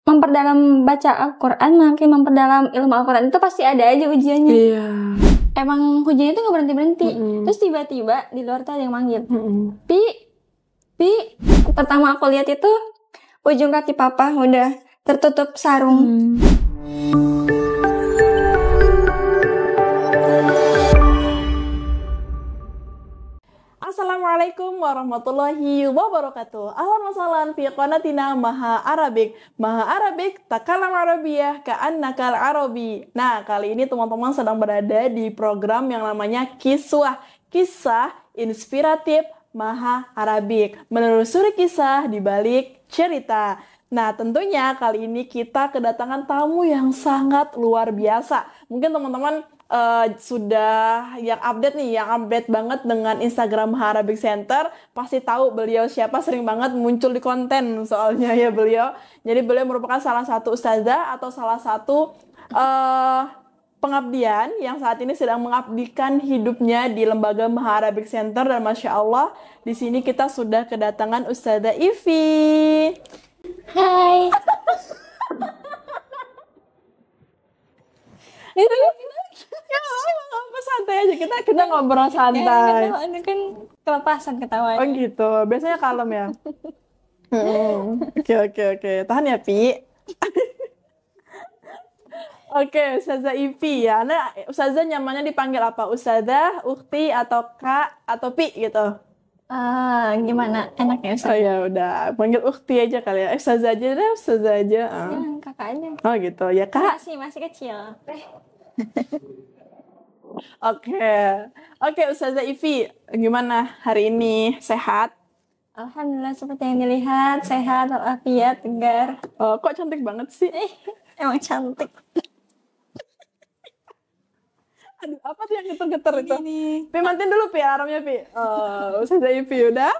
memperdalam baca Al-Quran, makin memperdalam ilmu Al-Quran itu pasti ada aja ujiannya. Iya. Emang hujannya tuh gak berhenti-berhenti. Terus tiba-tiba di luar tuh ada yang manggil. Pi. Pertama aku lihat itu ujung kaki papa udah tertutup sarung. Assalamualaikum warahmatullahi wabarakatuh. Ahlan wa sahlan fi qanatina Maha Arabic. Maha Arabic takalam Arabiyah ka'annakal Arabi. Nah, kali ini teman-teman sedang berada di program yang namanya Kiswah, kisah inspiratif Maha Arabic, menelusuri kisah di balik cerita. Nah, tentunya kali ini kita kedatangan tamu yang sangat luar biasa. Mungkin teman-teman sudah yang update banget dengan Instagram Maha Arabic Center, pasti tahu beliau siapa, sering banget muncul di konten soalnya ya beliau. Jadi beliau merupakan salah satu ustazah atau salah satu pengabdian yang saat ini sedang mengabdikan hidupnya di lembaga Maha Arabic Center, dan Masya Allah di sini kita sudah kedatangan Ustazah Ivi. Hai. Apa santai aja, kita ngobrol santai. Ya, ini kan kelepasan ketawanya. Oh gitu, biasanya kalem ya. Oke. Tahan ya, Pi. Oke, Ustazah Ivi ya. Nah, Ustazah nyamannya dipanggil apa? Ustazah, Ukti, atau Kak, atau Pi gitu? Gimana? Enaknya Ustazah? Oh ya udah, panggil Ukti aja kali ya. Ustazah aja deh, Ustazah aja. Ya, kakak aja. Oh gitu, ya Kak. Masih kecil. Oke, Ustazah Ivi, gimana hari ini? Sehat? Alhamdulillah, seperti yang dilihat, sehat, walafiat, tegar. Oh, kok cantik banget sih? Emang cantik. Aduh, apa tuh yang geter-geter itu? Pi, matiin dulu Pi, alarmnya Pi. Ustazah Ivi udah?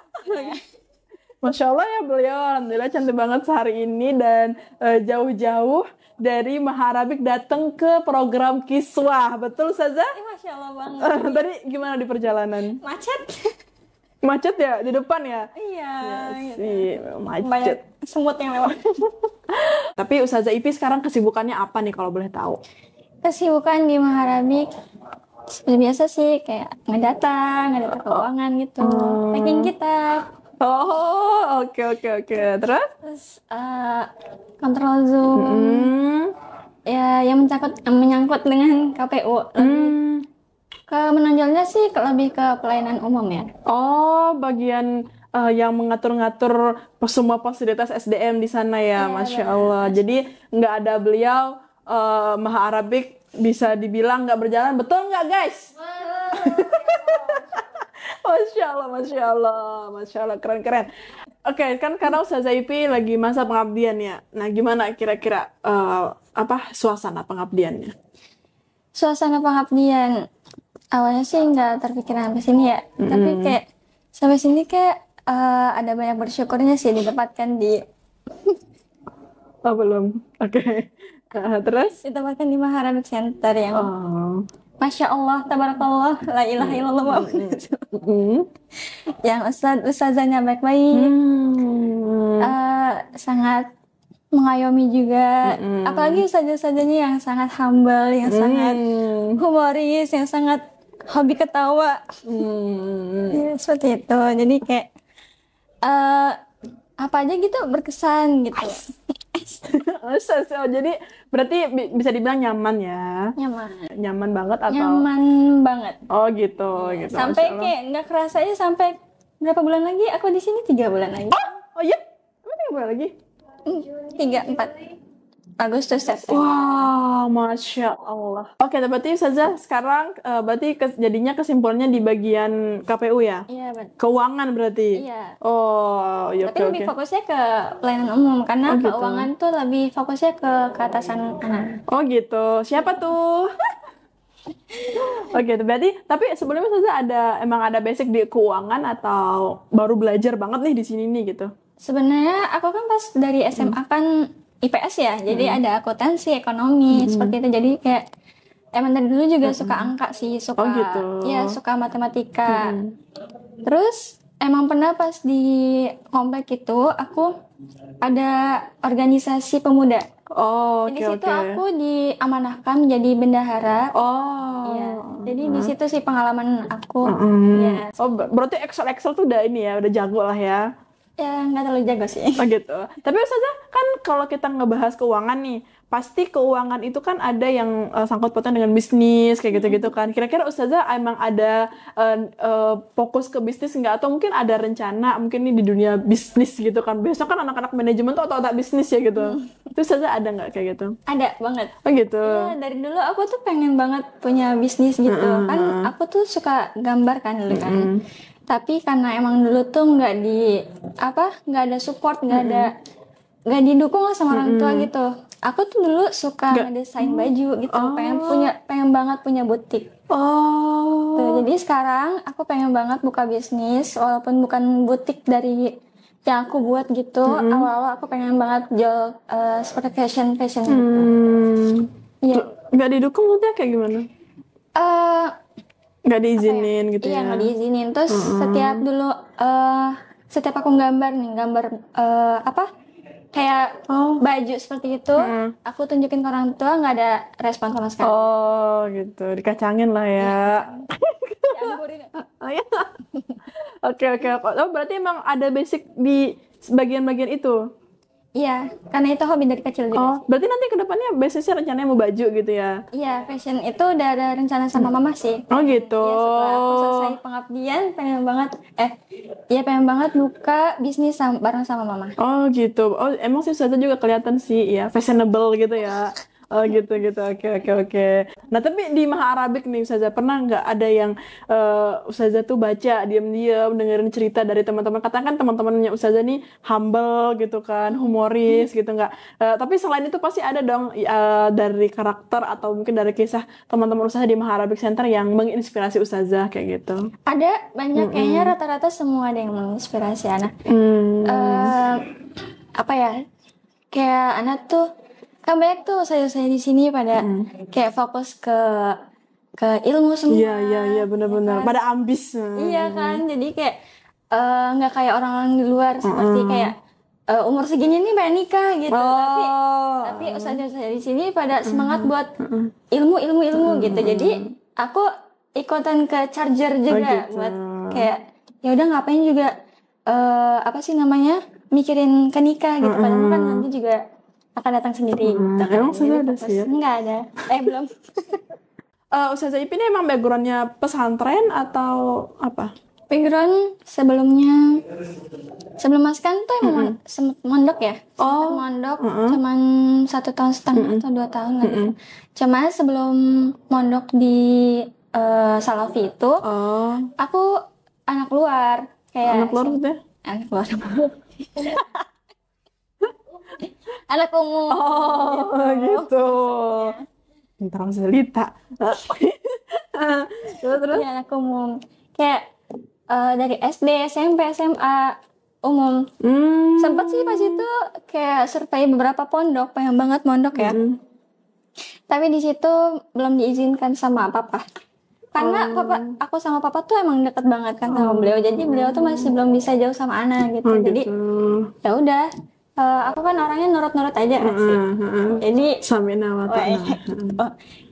Masya Allah ya beliau, alhamdulillah cantik banget sehari ini, dan jauh-jauh dari Maha Arabic datang ke program Kiswah. Betul Ustazah? Masya Allah banget. Tadi gimana di perjalanan? Macet ya? Di depan ya? Iya gitu. Sih, macet. Banyak semut yang lewat. Tapi Ustazah Ivi sekarang kesibukannya apa nih kalau boleh tahu? Kesibukan di Maha Arabic seperti biasa sih, kayak ngedata keuangan gitu, packing kitab. Oh, oke. Terus kontrol Zoom. Ya, yang menyangkut dengan KPU. Ke menonjolnya sih lebih ke pelayanan umum ya. Oh, bagian yang mengatur-ngatur semua fasilitas SDM di sana ya, Masya Allah. Jadi nggak ada beliau, Maha Arabic bisa dibilang nggak berjalan, betul nggak guys? Masya Allah, keren. Oke, kan karena Ustazah Ivi lagi masa pengabdian ya. Nah, gimana kira-kira suasana pengabdiannya? Suasana pengabdian awalnya sih nggak terpikiran sampai sini ya, tapi kayak sampai sini kayak ada banyak bersyukurnya sih ditempatkan di. Oh belum, oke. Terus? Ditempatkan di Maha Arabic Center yang. Masya Allah, tabarakallah, la ilaha illallah. Yang ustazahnya baik-baik, sangat mengayomi juga. Apalagi ustazah-ustazahnya yang sangat humble, yang sangat humoris, yang sangat hobi ketawa. Ya, seperti itu. Jadi kayak apa aja gitu berkesan gitu. Jadi berarti bisa dibilang nyaman ya? Nyaman banget atau? Nyaman banget. Oh gitu. Sampai kayak nggak kerasa aja sampai berapa bulan lagi aku di sini, 3 bulan lagi. Oh iya? Emang 3 bulan lagi? 3-4 Agustus September. Wah, Masya Allah. Oke, berarti Ustazah sekarang berarti jadinya kesimpulannya di bagian KPU ya? Iya, betul. Keuangan berarti? Iya. Oh, iya. Tapi lebih fokusnya ke pelayanan umum, karena keuangan tuh lebih fokusnya ke atasan anak. Oh gitu. Siapa tuh? Oke, berarti tapi sebelumnya Ustazah emang ada basic di keuangan atau baru belajar banget nih di sini nih gitu? Sebenarnya aku kan pas dari SMA kan IPS ya, jadi ada akuntansi, ekonomi, seperti itu. Jadi kayak emang dari dulu juga suka angka sih, suka matematika. Terus emang pernah pas di komplek itu aku ada organisasi pemuda. Oh, Di oke situ oke. aku diamanahkan menjadi bendahara. Oh. Iya. Jadi di situ sih pengalaman aku. Ya, Oh, berarti Excel tuh udah ini ya, udah jago lah ya. ya nggak terlalu jago sih. Oh gitu. Tapi Ustazah kan kalau kita ngebahas keuangan nih, pasti keuangan itu kan ada yang sangkut pautnya dengan bisnis kayak gitu-gitu kan. Kira-kira Ustazah emang ada fokus ke bisnis nggak? Atau mungkin ada rencana mungkin nih di dunia bisnis gitu kan. Biasanya kan anak-anak manajemen tuh otak-otak bisnis ya gitu. Itu Ustazah ada nggak kayak gitu? Ada banget. Oh gitu. Ya, dari dulu aku tuh pengen banget punya bisnis gitu. Kan aku tuh suka gambar kan dulu kan. Tapi karena emang dulu tuh nggak ada support, nggak didukung lah sama orang tua gitu. Aku tuh dulu suka ngedesain baju gitu, pengen banget punya butik. Oh. Tuh, jadi sekarang aku pengen banget buka bisnis, walaupun bukan butik dari yang aku buat gitu. Awal-awal aku pengen banget jual seperti fashion gitu. Iya. Nggak didukung maksudnya kayak gimana? Eh, Nggak diizinin gitu Iya, ya? nggak diizinin. Terus setiap aku gambar kayak baju seperti itu, aku tunjukin ke orang tua, nggak ada respon sama sekali. Oh gitu, dikacangin lah ya. Dianggurin. Oh ya. Oke. Oh berarti emang ada basic di bagian-bagian itu. Iya, karena itu hobi dari kecil juga. Oh, berarti nanti ke depannya basisnya rencananya mau baju gitu ya? Iya, fashion itu udah ada rencana sama mama sih. Oh gitu. Iya, setelah aku selesai pengabdian, pengen banget buka bisnis bareng sama mama. Oh gitu. Oh emang sih Ustazah juga kelihatan sih ya fashionable gitu ya. Oh gitu. Oke. Nah tapi di Maha Arabic nih Ustazah pernah nggak ada yang Ustazah tuh baca diam-diam dengerin cerita dari teman-teman. Katakan teman-temannya Ustazah nih humble gitu kan, humoris gitu nggak. Tapi selain itu pasti ada dong dari karakter atau mungkin dari kisah teman-teman Ustazah di Maha Arabic Center yang menginspirasi Ustazah kayak gitu. Ada banyak, kayaknya rata-rata semua ada yang menginspirasi anak. Apa ya? Kayak anak tuh kan banyak tuh saya di sini pada kayak fokus ke ilmu semua. Iya benar-benar. Pada ambis. Iya kan, jadi kayak nggak kayak orang-orang di luar seperti kayak umur segini nih pengen nikah gitu. Tapi ustazah saya di sini pada semangat buat ilmu gitu. Jadi aku ikutan ke charger juga gitu. buat kayak ya udah ngapain juga mikirin ke nikah gitu. Padahal kan nanti juga akan datang sendiri gitu. Emang sudah ada sih ya? Enggak ada. Belum. Ustazah Ipin ini emang backgroundnya pesantren atau apa? Background sebelum maskan tuh emang sempet mondok ya. Sempet mondok cuman 1,5 tahun atau 2 tahun lah gitu. Cuma sebelum mondok di Salafi itu, aku anak luar. Kayak Anak luar maksudnya? anak luar. Anak umum. Oh gitu. Ntar harus cerita. Terus? Ya, anak umum. Kayak dari SD, SMP, SMA umum. Sempet sih pas itu kayak survei beberapa pondok, pengen banget mondok ya. Tapi di situ belum diizinkan sama papa. Karena aku sama papa tuh emang deket banget kan sama beliau. Jadi beliau tuh masih belum bisa jauh sama Ana gitu. Jadi ya udah, aku kan orangnya nurut-nurut aja sih. Jadi Samina wa ta'ala.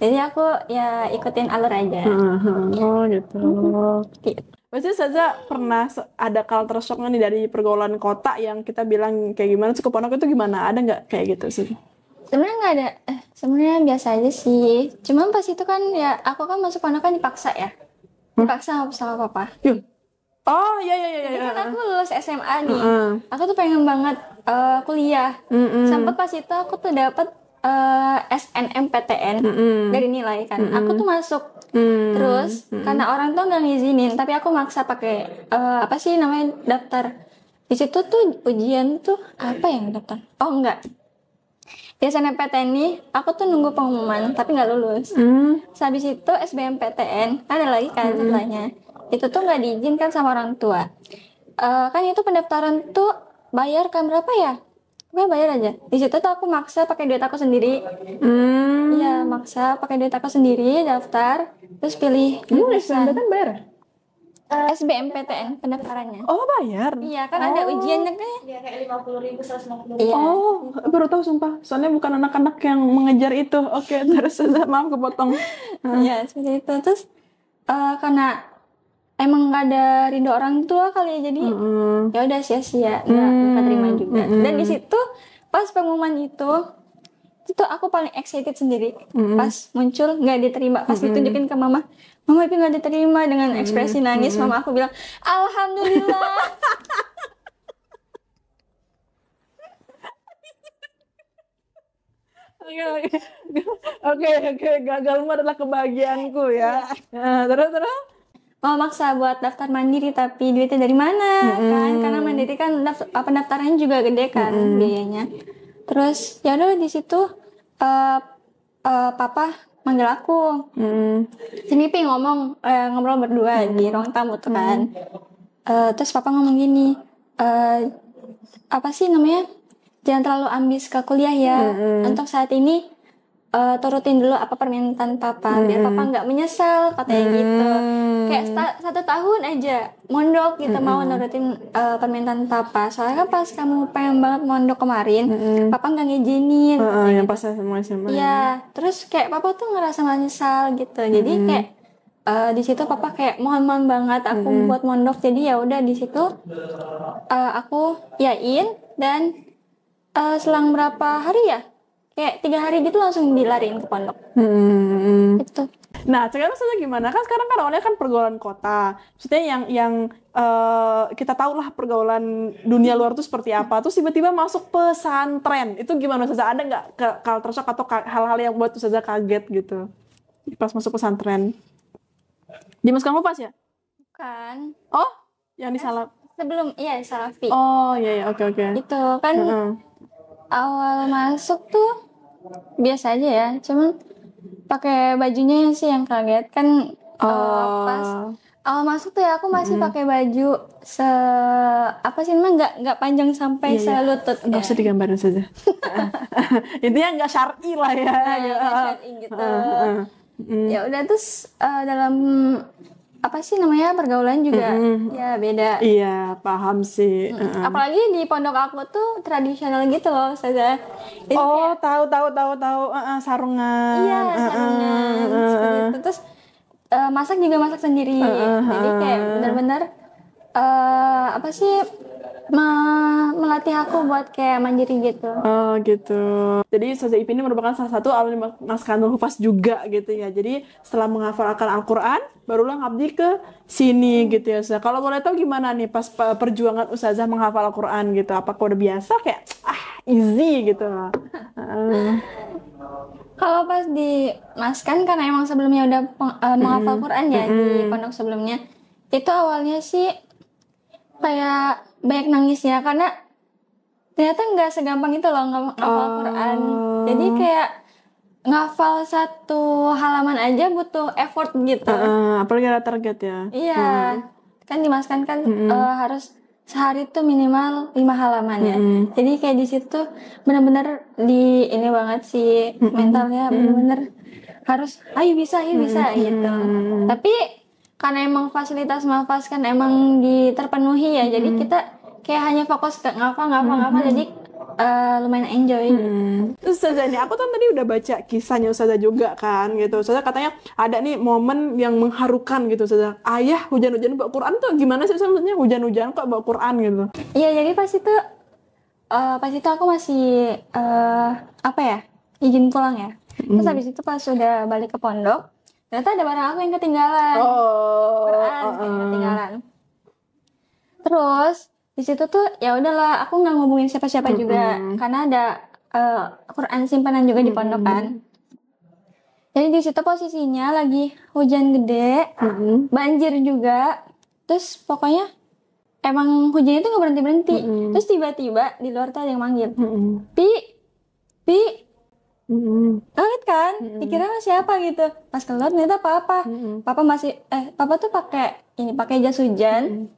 jadi aku ya ikutin alur aja. Oh gitu. Pasti Saza pernah ada culture shock nih dari pergaulan kota yang kita bilang kayak gimana sih ke pondok itu gimana? Ada nggak kayak gitu sih? Sebenarnya nggak ada, sebenarnya biasa aja sih. Cuman pas itu kan ya aku kan masuk pondok kan dipaksa ya, dipaksa sama papa. Oh iya. Jadi kan aku lulus SMA nih, aku tuh pengen banget kuliah. Sampai pas itu aku tuh dapet SNMPTN dari nilai kan. Aku tuh masuk. Terus karena orang tuh nggak ngizinin, tapi aku maksa pakai daftar. Di situ tuh ujian tuh apa yang daftar? Oh enggak. Di SNMPTN nih, aku tuh nunggu pengumuman, tapi nggak lulus. Habis itu SBMPTN, ada lagi kan setelahnya. Itu tuh nggak diizinkan sama orang tua. Kan itu pendaftaran tuh bayar kan berapa ya? Gue bayar aja. Di situ tuh aku maksa pakai duit aku sendiri. Iya, maksa pakai duit aku sendiri, daftar, terus pilih jurusan. SBMPTN bayar? SBMPTN pendaftarannya. Oh, bayar? Iya, kan ada ujiannya kan? Iya, kayak 50.000, 150.000. Iya. Oh, baru tahu sumpah. Soalnya bukan anak-anak yang mengejar itu. Oke, terus maaf kepotong. Iya, seperti itu. Terus karena emang nggak ada ridho orang tua kali ya, jadi ya udah sia-sia, nggak terima juga. Dan di situ pas pengumuman itu aku paling excited sendiri. Pas muncul nggak diterima, pas ditunjukin ke mama itu nggak diterima, dengan ekspresi nangis. Mama aku bilang alhamdulillah. Oke, gagalmu adalah kebahagiaanku ya. Nah, terus. Mama maksa buat daftar mandiri, tapi duitnya dari mana kan? Karena mandiri kan pendaftarannya juga gede kan biayanya. Terus ya udah di situ papa manggil aku. Sini Pi ngobrol berdua di ruang tamu tuh kan. Terus papa ngomong gini, apa sih namanya? Jangan terlalu ambis ke kuliah ya. Untuk saat ini turutin dulu apa permintaan papa, biar papa nggak menyesal, katanya gitu. Kayak 1 tahun aja mondok gitu, mau nurutin permintaan papa. Soalnya kan pas kamu pengen banget mondok kemarin, papa nggak ngizinin. Yang pas SMA. Iya, terus kayak papa tuh ngerasa menyesal gitu. Jadi kayak di situ papa kayak mohon banget aku buat mondok. Jadi ya udah di situ aku yain, dan selang berapa hari ya? Kayak 3 hari gitu langsung dilariin ke pondok. Itu. Nah, sekarang Ustazah gimana? Kan sekarang kan awalnya kan pergaulan kota. Maksudnya yang kita tahu lah pergaulan dunia luar itu seperti apa. Terus tiba-tiba masuk pesantren. Itu gimana Ustazah? Ada nggak culture shock atau hal-hal yang buat Ustazah kaget gitu? Pas masuk pesantren. Di Mas kamu pas ya? Bukan. Oh, yang di Salaf. Sebelum, iya Salafi. Oh, iya, oke. Itu kan awal masuk tuh biasa aja ya, cuman pakai bajunya sih yang kaget kan. Pas awal masuk tuh ya aku masih pakai baju apa sih namanya, nggak panjang sampai selutut. Nggak usah digambarin saja. Intinya nggak syar'i lah ya. Nggak syar'i gitu. Ya udah, terus dalam apa sih namanya pergaulan juga ya beda. Iya, paham sih. Apalagi di pondok aku tuh tradisional gitu loh Ustazah. Jadi tahu sarungan. Iya, sarungan seperti itu. Terus masak juga masak sendiri. Jadi kayak benar-benar apa sih melatih aku buat kayak mandiri gitu. Oh gitu. Jadi Ustazah Ipi ini merupakan salah satu alumni Maskanul Hufaz juga gitu ya. Jadi setelah menghafalkan Al-Quran, barulah ngabdi ke sini gitu ya Ustazah. Kalau boleh tahu gimana nih pas perjuangan Ustazah menghafal Al-Quran gitu? Apakah udah biasa kayak easy gitu? Kalau pas di Maskan, karena emang sebelumnya udah menghafal Quran ya di pondok sebelumnya, itu awalnya sih kayak banyak nangisnya, karena ternyata nggak segampang itu loh ngafal Quran. Jadi kayak ngafal 1 halaman aja butuh effort gitu. Apalagi ada target ya. Iya, kan dimaskan kan harus sehari tuh minimal 5 halaman ya. Jadi kayak di situ benar-benar ini banget sih mentalnya, benar-benar harus ayo bisa gitu. Tapi karena emang fasilitas mahfaz kan emang terpenuhi ya, jadi kita kayak hanya fokus ke ngafal, jadi lumayan enjoy. Ustazah ini, aku tuh tadi udah baca kisahnya Ustazah juga kan gitu. Ustazah katanya ada nih momen yang mengharukan gitu Ustazah. Ayah hujan-hujan bawa Quran tuh gimana sih maksudnya, hujan-hujan kok bawa Quran gitu? Iya, jadi pas itu aku masih izin pulang ya. Terus habis itu pas udah balik ke pondok, ternyata ada barang aku yang ketinggalan. Quran yang ketinggalan. Terus di situ tuh ya udahlah, aku nggak ngubungin siapa-siapa juga, karena ada Quran simpanan juga di pondok kan. Jadi di situ posisinya lagi hujan gede, banjir juga. Terus pokoknya emang hujannya tuh nggak berhenti. Terus tiba-tiba di luar tuh ada yang manggil, Pi. Kaget kan, dikira siapa gitu. Pas keluar ternyata papa. Papa tuh pakai jas hujan,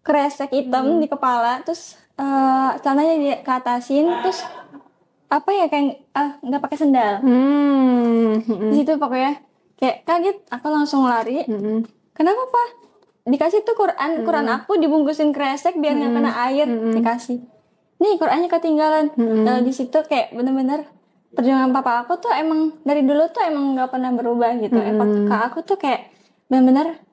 kresek hitam di kepala, terus celananya dikeatasin, terus kayak nggak pakai sendal. Di situ pokoknya kayak kaget, aku langsung lari. Kenapa, Pak? dikasih tuh Quran aku dibungkusin kresek biar nggak kena air, dikasih. Nih Qurannya ketinggalan. Nah, di situ kayak bener-bener perjuangan papa aku tuh emang dari dulu tuh emang nggak pernah berubah gitu. Effort ke aku tuh kayak bener-bener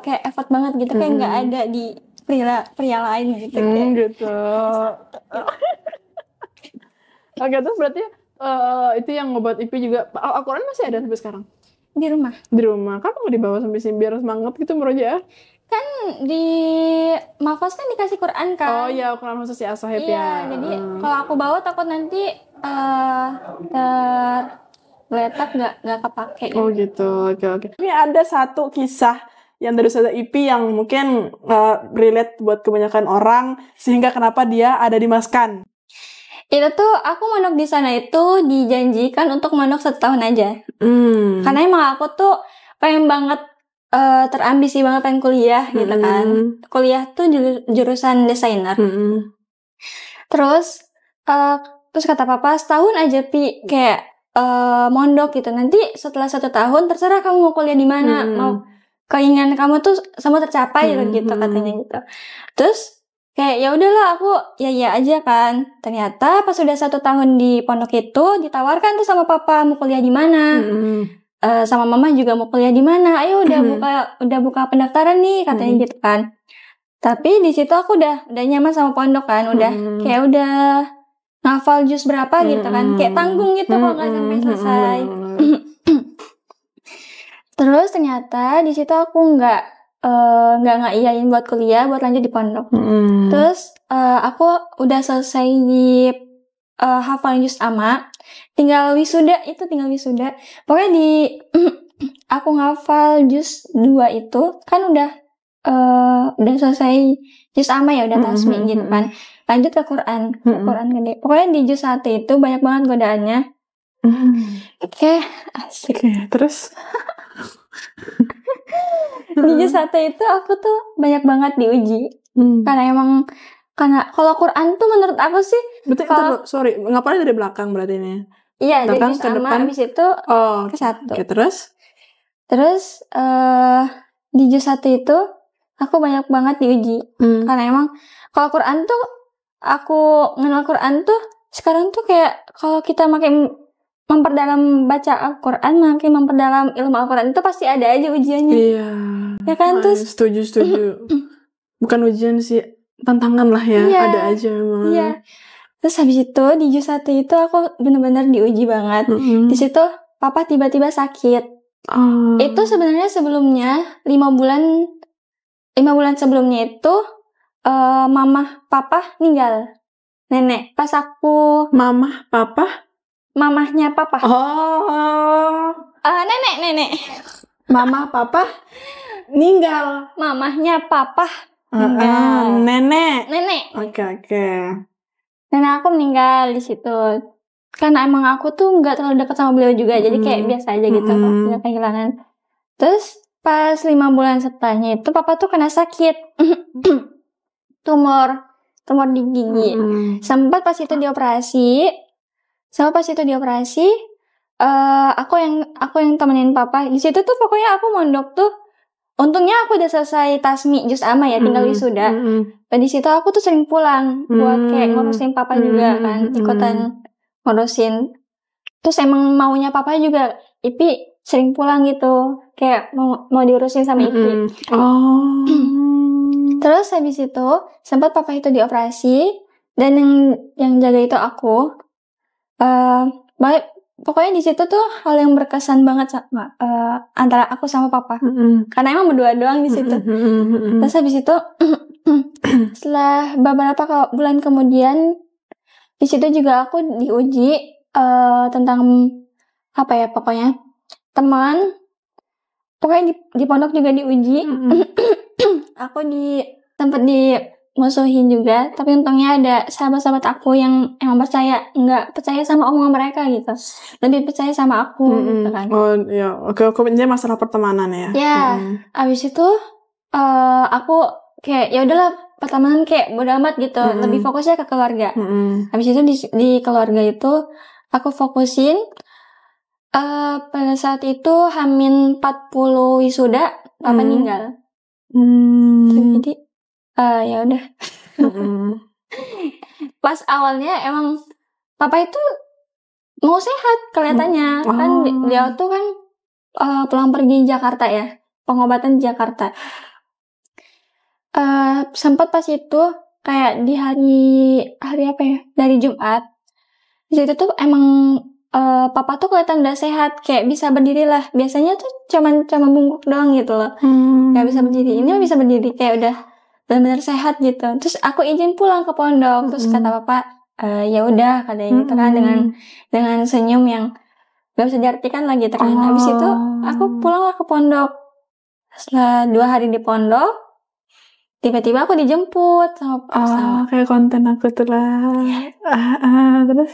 kayak effort banget gitu, kayak nggak ada di pria lain gitu. Kayak. Gitu. Oke, terus berarti itu yang ngebuat Ipi juga Al-Quran masih ada sampai sekarang Di rumah. di rumah. Kenapa nggak dibawa sampai sini biar semangat gitu merojaah? Kan di Mahfaz kan dikasih Quran kan. Oh iya, Quran khusus si As-Sohib Iya, ya. jadi kalau aku bawa takut nanti tergeletak nggak kepake. Oh gitu, oke. Ini ada satu kisah yang dari Ustazah Ipi yang mungkin relate buat kebanyakan orang sehingga kenapa dia ada di Maskan. Itu tuh aku mondok di sana itu dijanjikan untuk mondok 1 tahun aja. Karena emang aku tuh pengen banget terambisi banget pengen kuliah gitu kan. Kuliah tuh jurusan desainer. Terus kata papa setahun aja Pi kayak mondok gitu. Nanti setelah 1 tahun terserah kamu mau kuliah di mana, mau keinginan kamu tuh semua tercapai gitu katanya gitu. Terus kayak ya udahlah aku ya aja kan. Ternyata pas sudah 1 tahun di pondok itu ditawarkan tuh sama papa mau kuliah di mana. Sama mama juga mau kuliah di mana. Ayo udah buka pendaftaran nih katanya gitu kan. Tapi di situ aku udah nyaman sama pondok kan, kayak udah ngafal juz berapa gitu kan, kayak tanggung gitu kalau nggak sampai selesai. Terus ternyata di situ aku nggak iyain buat kuliah, buat lanjut di pondok. Terus aku udah selesai di hafal juz amma, tinggal wisuda. Pokoknya aku ngafal juz 2 itu kan udah selesai juz amma ya, udah tasmi gitu kan. Lanjut ke Quran gede. Pokoknya di juz 1 itu banyak banget godaannya. Oke, asik. Terus di juz 1 itu aku tuh banyak banget diuji. Karena kalau Quran tuh menurut aku sih sorry, ngapain dari belakang berarti ini? Iya, dari juz amma habis itu ke 1. Oke, terus di juz 1 itu aku banyak banget diuji. Karena emang kalau Quran tuh aku kenal Quran tuh sekarang tuh kayak kalau kita makin memperdalam baca Al-Quran, makin memperdalam ilmu Al-Quran itu pasti ada aja ujiannya. Iya. Ya kan? Terus setuju. Bukan ujian sih, tantangan lah ya. Iya, ada aja memang. Iya. Terus habis itu di juz 1 itu aku benar-benar diuji banget. Di situ papa tiba-tiba sakit. Itu sebenarnya sebelumnya 5 bulan sebelumnya itu mamah papa meninggal. Nenek pas aku mamahnya papa. Nenek. Mamah papa meninggal. Mamahnya papa meninggal. Nenek. Oke. Nenek aku meninggal di situ. Karena emang aku tuh nggak terlalu dekat sama beliau juga, jadi kayak biasa aja gitu, nggak kehilangan. Terus pas 5 bulan setelahnya itu papa tuh kena sakit. tumor di gigi. Sempat pas itu dioperasi. Aku yang temenin papa. Di situ tuh pokoknya aku mondok tuh. Untungnya aku udah selesai tasmi juz amma ya, tinggal wisuda. Dan di situ aku tuh sering pulang buat kayak ngurusin papa juga kan, ikutan ngurusin. Terus emang maunya papa juga Ipi sering pulang gitu, kayak mau diurusin sama Ipi. Terus habis itu sempat papa itu dioperasi dan yang jaga itu aku. Pokoknya di situ tuh hal yang berkesan banget sama antara aku sama papa. Karena emang berdua doang di situ. Terus habis itu setelah beberapa bulan kemudian di situ juga aku diuji tentang apa ya, pokoknya teman. Pokoknya di pondok juga diuji. Aku sempat dimusuhin juga, tapi untungnya ada sahabat-sahabat aku yang emang nggak percaya sama omongan mereka gitu, lebih percaya sama aku gitu kan. Oh ya, oke, ini masalah pertemanan ya. Ya, abis itu aku kayak ya udahlah, pertemanan kayak bodo amat gitu, lebih fokusnya ke keluarga. Abis itu di keluarga itu aku fokusin. Pada saat itu H-40 wisuda, papa meninggal. Jadi ya udah. Pas awalnya emang papa itu mau sehat kelihatannya. Kan beliau tuh kan pulang pergi Jakarta ya, pengobatan di Jakarta. Sempat pas itu kayak di hari apa ya, dari Jumat. Di situ tuh emang papa tuh kelihatan udah sehat, kayak bisa berdiri lah. Biasanya tuh cuma bungkuk doang gitu loh, nggak bisa berdiri. Ini bisa berdiri, kayak udah benar-benar sehat gitu. Terus aku izin pulang ke pondok. Terus kata papa, ya udah katanya gitu kan, dengan senyum yang gak bisa diartikan lah gitu kan. Habis itu aku pulanglah ke pondok. Setelah 2 hari di pondok, tiba-tiba aku dijemput sama kayak konten aku tuh lah. Terus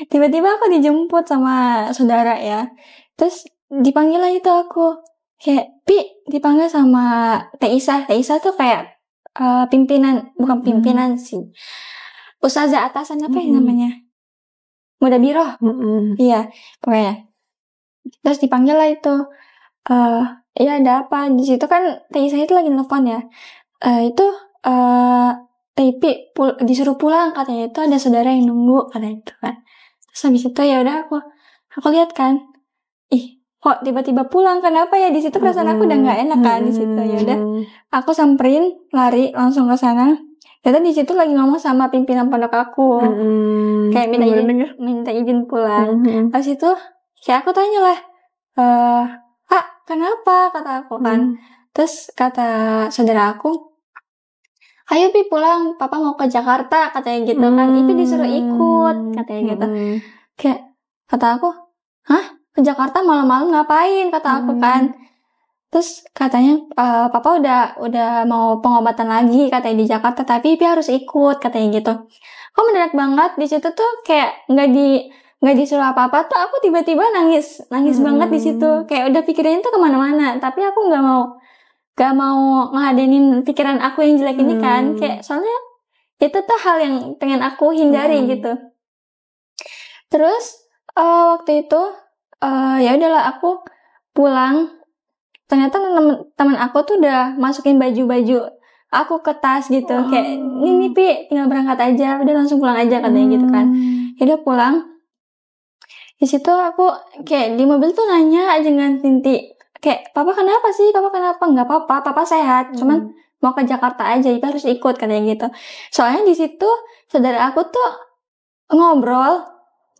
tiba-tiba aku dijemput sama saudara ya. Terus dipanggil lah itu aku, kayak Pi, dipanggil sama Teh Isa. Teh Isa tuh kayak pimpinan, bukan pimpinan sih, ustazah atasan apa ya namanya, Muda Biro. Iya pokoknya. Terus dipanggil lah itu, ya ada apa di situ kan. Teh Isa itu lagi nelfon ya, itu Pi disuruh pulang katanya, itu ada saudara yang nunggu katanya itu kan. Terus habis itu ya udah aku lihat kan, ih kok tiba-tiba pulang, kenapa ya? Di situ perasaan aku udah nggak enak kan di situ. Ya udah aku samperin, lari langsung ke sana. Ternyata di situ lagi ngomong sama pimpinan pondok aku, kayak minta izin pulang. Habis itu kayak aku tanya lah, Kak kenapa, kata aku kan. Terus kata saudara aku, ayo Pi pulang, papa mau ke Jakarta katanya gitu kan. Ipi disuruh ikut katanya gitu. Kayak kata aku, hah, ke Jakarta malam-malam ngapain, kata aku kan. Terus katanya papa udah mau pengobatan lagi katanya di Jakarta, tapi Ipi harus ikut katanya gitu. Kok mendadak banget di situ tuh, kayak nggak disuruh apa-apa tuh aku tiba-tiba nangis banget di situ. Kayak udah pikirannya tuh kemana-mana, tapi aku nggak mau ngeladenin pikiran aku yang jelek ini kan. Kayak soalnya itu tuh hal yang pengen aku hindari gitu. Terus waktu itu ya udahlah aku pulang. Ternyata teman aku tuh udah masukin baju-baju aku ke tas gitu. Kayak ini Pi tinggal berangkat aja, udah langsung pulang aja katanya gitu kan. Ya udah pulang. Di situ aku kayak di mobil tuh nanya aja dengan Tinti, kayak papa kenapa sih, papa kenapa? Nggak apa-apa, papa sehat, cuman mau ke Jakarta aja, Ipa harus ikut katanya gitu. Soalnya di situ saudara aku tuh ngobrol,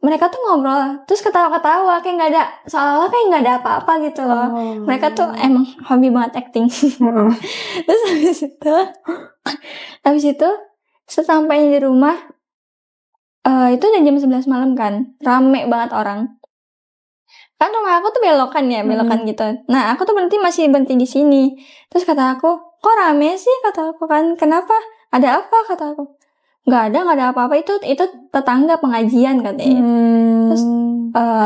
mereka tuh ngobrol terus ketawa-ketawa, kayak nggak ada, seolah-olah kayak nggak ada apa-apa gitu loh. Mereka tuh emang hobi banget acting. Terus habis itu sesampainya di rumah, itu udah jam 11 malam kan, rame banget orang. Kan rumah aku tuh belokan gitu. Nah aku tuh masih berhenti di sini. Terus kata aku, kok rame sih, kata aku kan. Kenapa? Ada apa, kata aku. Nggak ada apa-apa, itu tetangga pengajian katanya. Terus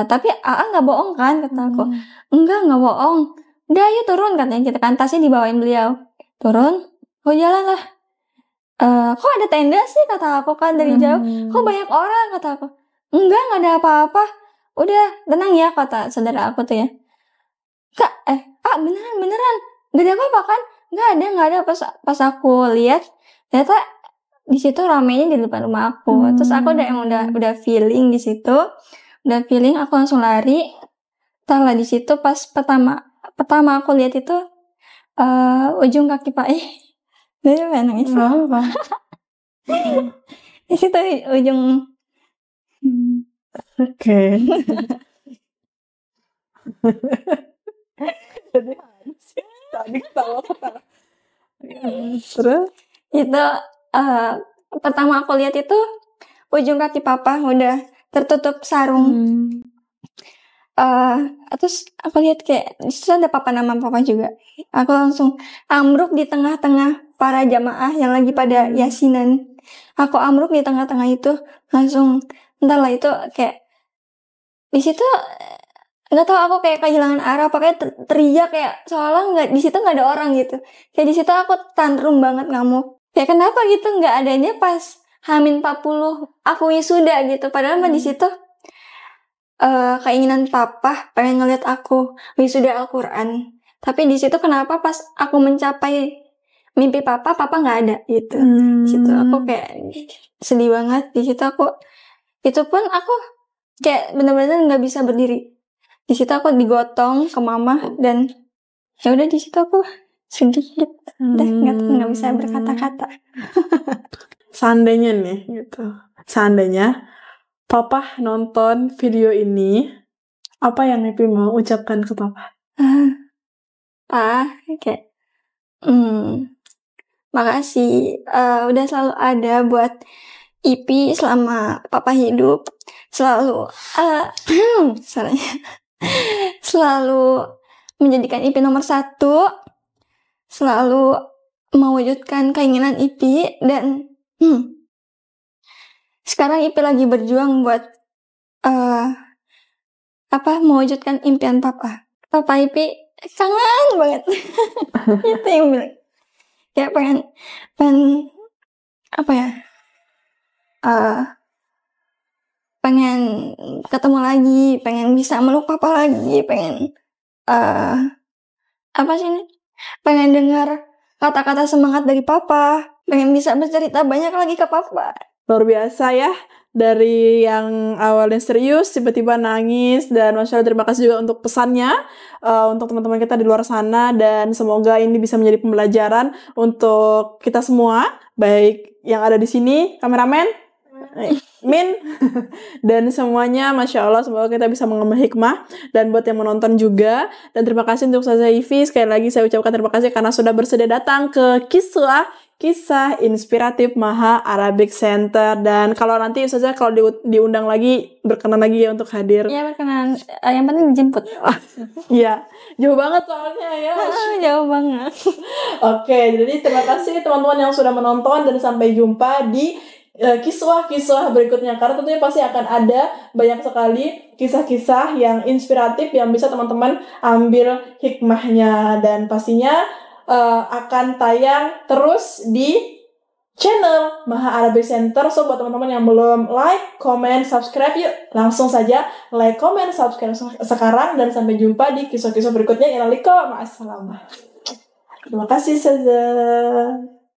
tapi nggak bohong kan, kata aku. Enggak bohong. Udah ayo turun katanya gitu kan, tasnya dibawain beliau. Turun, jalan lah. Kok ada tenda sih, kata aku kan dari jauh. Kok banyak orang, kata aku. Enggak ada apa-apa. Udah tenang ya, kata saudara aku tuh ya. Kak, beneran nggak ada apa-apa kan? Nggak ada. Pas aku lihat ternyata di situ ramenya di depan rumah aku. Terus aku udah feeling di situ, aku langsung lari. Tahu di situ pas pertama aku lihat itu ujung kaki Pak dari mana nangis? Apa? Di situ ujung. Oke. Jadi tadi ketawa. Terus itu pertama aku lihat itu ujung kaki papa udah tertutup sarung. Terus aku lihat kayak di situ ada nama papa juga. Aku langsung ambruk di tengah-tengah para jamaah yang lagi pada yasinan. Aku ambruk di tengah-tengah itu, langsung entahlah itu kayak di situ nggak tahu, aku kayak kehilangan arah, pakai teriak kayak soalnya nggak di situ nggak ada orang gitu. Kayak di situ aku tantrum banget, ngamuk. Kayak kenapa gitu nggak adanya pas H-40 aku wisuda gitu. Padahal mah di situ keinginan papa pengen ngeliat aku wisuda Al-Quran. Tapi di situ kenapa pas aku mencapai mimpi papa nggak ada gitu. Di situ aku kayak sedih banget. Di situ aku, itu pun aku kayak benar-benar nggak bisa berdiri. Di situ aku digotong ke mama dan ya udah di situ aku sedikit udah nggak bisa berkata-kata. Seandainya nih gitu, seandainya papa nonton video ini, apa yang Happy mau ucapkan ke papa? Kayak makasih udah selalu ada buat Ipi selama papa hidup, selalu selalu menjadikan Ipi nomor 1, selalu mewujudkan keinginan Ipi, dan sekarang Ipi lagi berjuang buat mewujudkan impian papa. Papa Ipi kangen banget. Itu yang bilang kayak pengen pengen ketemu lagi, pengen bisa meluk papa lagi, pengen pengen dengar kata-kata semangat dari papa, pengen bisa bercerita banyak lagi ke papa. Luar biasa ya, dari yang awalnya serius tiba-tiba nangis, dan Masya Allah terima kasih juga untuk pesannya untuk teman-teman kita di luar sana, dan semoga ini bisa menjadi pembelajaran untuk kita semua, baik yang ada di sini, kameramen, Min, dan semuanya. Masya Allah, semoga kita bisa mengambil hikmah, dan buat yang menonton juga. Dan terima kasih untuk Ustazah Ivi, sekali lagi saya ucapkan terima kasih karena sudah bersedia datang ke Kisah Inspiratif Maha Arabic Center. Dan kalau nanti Ustazah kalau diundang lagi, berkenan lagi ya untuk hadir. Iya, berkenan. Yang penting dijemput. Iya, jauh banget soalnya ya. Jauh banget. Oke, jadi terima kasih teman-teman yang sudah menonton, dan sampai jumpa di kisah-kisah berikutnya, karena tentunya pasti akan ada banyak sekali kisah-kisah yang inspiratif yang bisa teman-teman ambil hikmahnya, dan pastinya akan tayang terus di channel Maha Arabic Center. So buat teman-teman yang belum like, comment, subscribe, yuk langsung saja like, comment, subscribe sekarang, dan sampai jumpa di kisah-kisah berikutnya. Ilaliko, ma'assalamah. Terima kasih saja.